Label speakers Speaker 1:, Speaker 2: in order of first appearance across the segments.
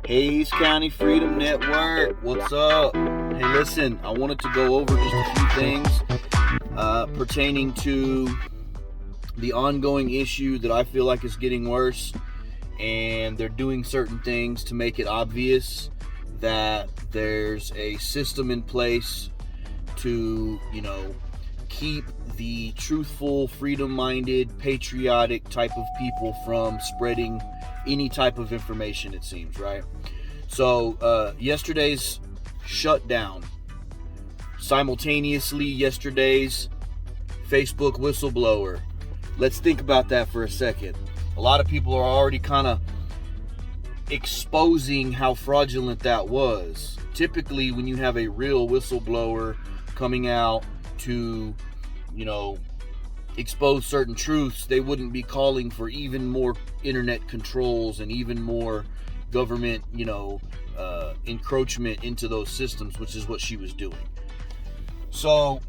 Speaker 1: Hayes County Freedom Network, what's up? Hey, listen, I wanted to go over just a few things pertaining to the ongoing issue that I feel like is getting worse, and they're doing certain things to make it obvious that there's a system in place to, keep the truthful, freedom-minded, patriotic type of people from spreading any type of information, it seems, right? So, yesterday's shutdown, simultaneously yesterday's Facebook whistleblower. Let's think about that for a second. A lot of people are already kind of exposing how fraudulent that was. Typically, when you have a real whistleblower coming out to, expose certain truths, they wouldn't be calling for even more internet controls and even more government, encroachment into those systems, which is what she was doing. So,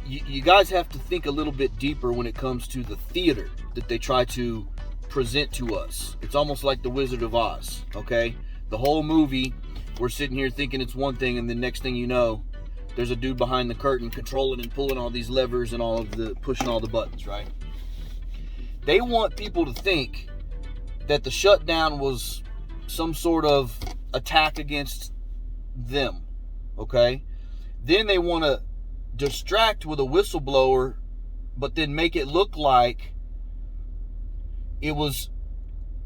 Speaker 1: you guys have to think a little bit deeper when it comes to the theater that they try to present to us. It's almost like the Wizard of Oz, okay? The whole movie, we're sitting here thinking it's one thing, and the next thing you know, there's a dude behind the curtain controlling and pulling all these levers and pushing all the buttons, right? They want people to think that the shutdown was some sort of attack against them, okay? Then they want to distract with a whistleblower, but then make it look like it was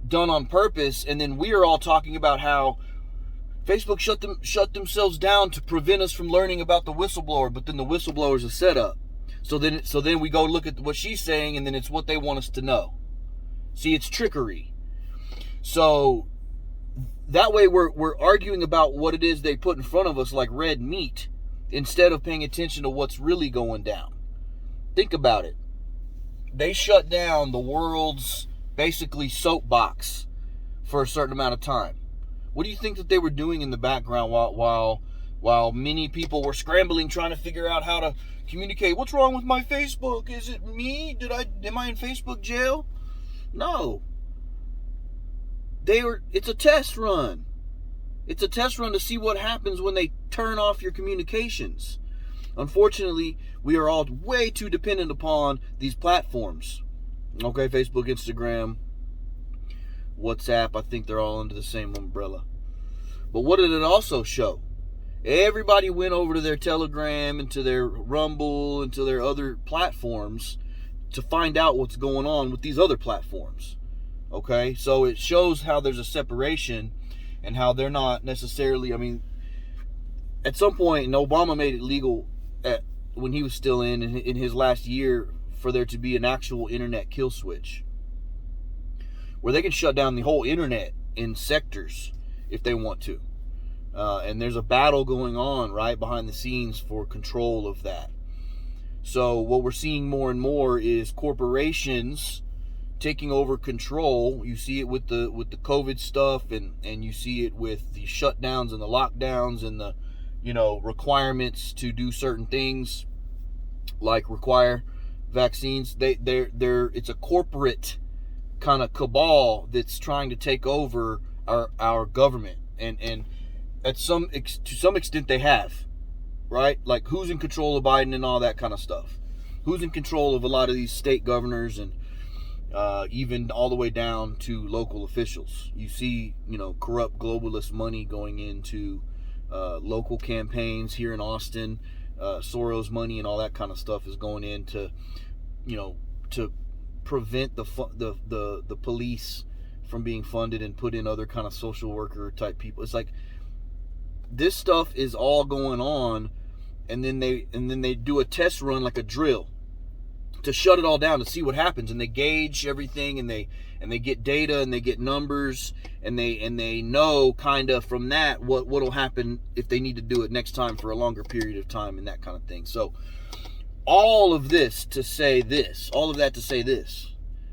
Speaker 1: done on purpose, and then we are all talking about how Facebook shut themselves down to prevent us from learning about the whistleblower, but then the whistleblower's a setup. So then we go look at what she's saying, and then it's what they want us to know. See, it's trickery. So that way we're arguing about what it is they put in front of us like red meat, instead of paying attention to what's really going down. Think about it. They shut down the world's basically soapbox for a certain amount of time. What do you think that they were doing in the background while many people were scrambling trying to figure out how to communicate? What's wrong with my Facebook? Is it me? Am I in Facebook jail? No. It's a test run. It's a test run to see what happens when they turn off your communications. Unfortunately, we are all way too dependent upon these platforms. Okay, Facebook, Instagram, WhatsApp, I think they're all under the same umbrella. But what did it also show? Everybody went over to their Telegram and to their Rumble and to their other platforms to find out what's going on with these other platforms. Okay, so it shows how there's a separation and how they're not necessarily, at some point, and Obama made it legal when he was still in his last year for there to be an actual internet kill switch, where they can shut down the whole internet in sectors if they want to. And there's a battle going on right behind the scenes for control of that. So what we're seeing more and more is corporations taking over control. You see it with the COVID stuff, and you see it with the shutdowns and the lockdowns and the requirements to do certain things, like require vaccines. It's a corporate kind of cabal that's trying to take over our government, and to some extent they have, right? Like, who's in control of Biden and all that kind of stuff? Who's in control of a lot of these state governors and even all the way down to local officials? You see, corrupt globalist money going into local campaigns here in Austin. Soros money and all that kind of stuff is going into, to prevent the police from being funded and put in other kind of social worker type people. It's like this stuff is all going on, and then they do a test run, like a drill, to shut it all down, to see what happens, and they gauge everything, and they get data, and they get numbers, and they know kind of from that what'll happen if they need to do it next time for a longer period of time, and that kind of thing. So all of that to say this,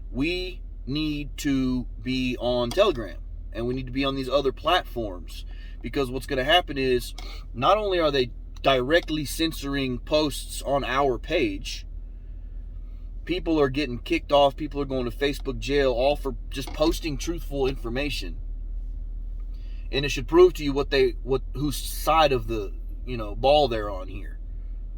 Speaker 1: we need to be on Telegram, and we need to be on these other platforms, because what's going to happen is, not only are they directly censoring posts on our page, people are getting kicked off, people are going to Facebook jail, all for just posting truthful information. and it should prove to you whose side of the ball they're on here.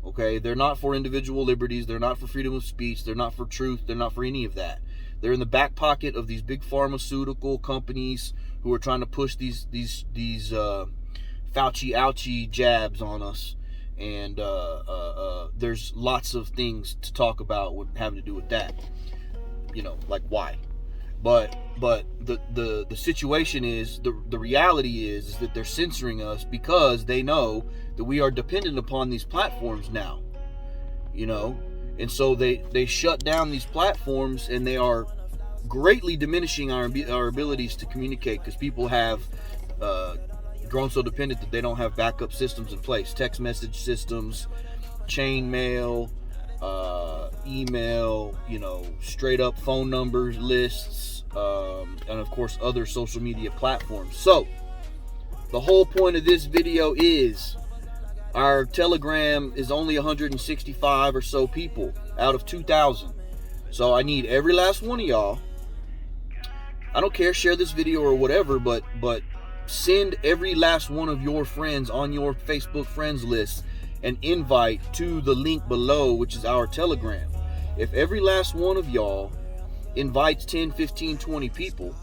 Speaker 1: Okay, they're not for individual liberties. They're not for freedom of speech. They're not for truth. They're not for any of that. They're in the back pocket of these big pharmaceutical companies who are trying to push these Fauci ouchie jabs on us. And there's lots of things to talk about having to do with that. Like why. But the situation is, the reality is that they're censoring us because they know that we are dependent upon these platforms now. And so they shut down these platforms, and they are greatly diminishing our abilities to communicate, because people have grown so dependent that they don't have backup systems in place. Text message systems, chain mail, email, straight up phone numbers, lists, and of course other social media platforms. So the whole point of this video is, our Telegram is only 165 or so people out of 2,000. So I need every last one of y'all. I don't care, share this video or whatever, but send every last one of your friends on your Facebook friends list an invite to the link below, which is our Telegram. If every last one of y'all invites 10, 15, 20 people,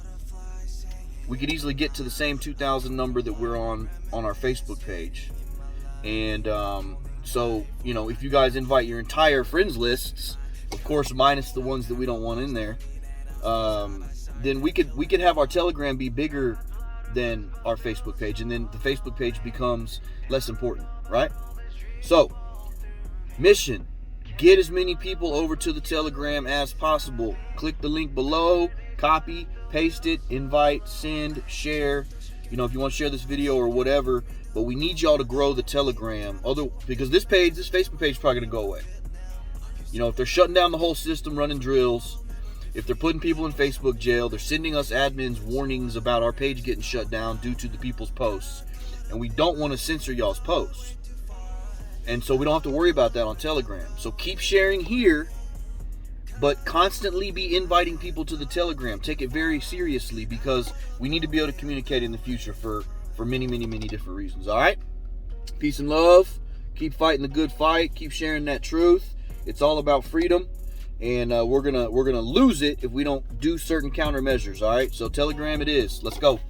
Speaker 1: we could easily get to the same 2,000 number that we're on our Facebook page. And so, if you guys invite your entire friends lists, of course minus the ones that we don't want in there, then we could have our Telegram be bigger than our Facebook page, and then the Facebook page becomes less important, right? So, mission: get as many people over to the Telegram as possible. Click the link below, copy, paste it, invite, send, share. If you want to share this video or whatever, but we need y'all to grow the Telegram. Because this Facebook page is probably going to go away. If they're shutting down the whole system, running drills, if they're putting people in Facebook jail, they're sending us admins warnings about our page getting shut down due to the people's posts. And we don't want to censor y'all's posts. And so we don't have to worry about that on Telegram. So keep sharing here, but constantly be inviting people to the Telegram. Take it very seriously, because we need to be able to communicate in the future for many, many, many different reasons. All right? Peace and love. Keep fighting the good fight. Keep sharing that truth. It's all about freedom. And we're gonna lose it if we don't do certain countermeasures. All right? So Telegram it is. Let's go.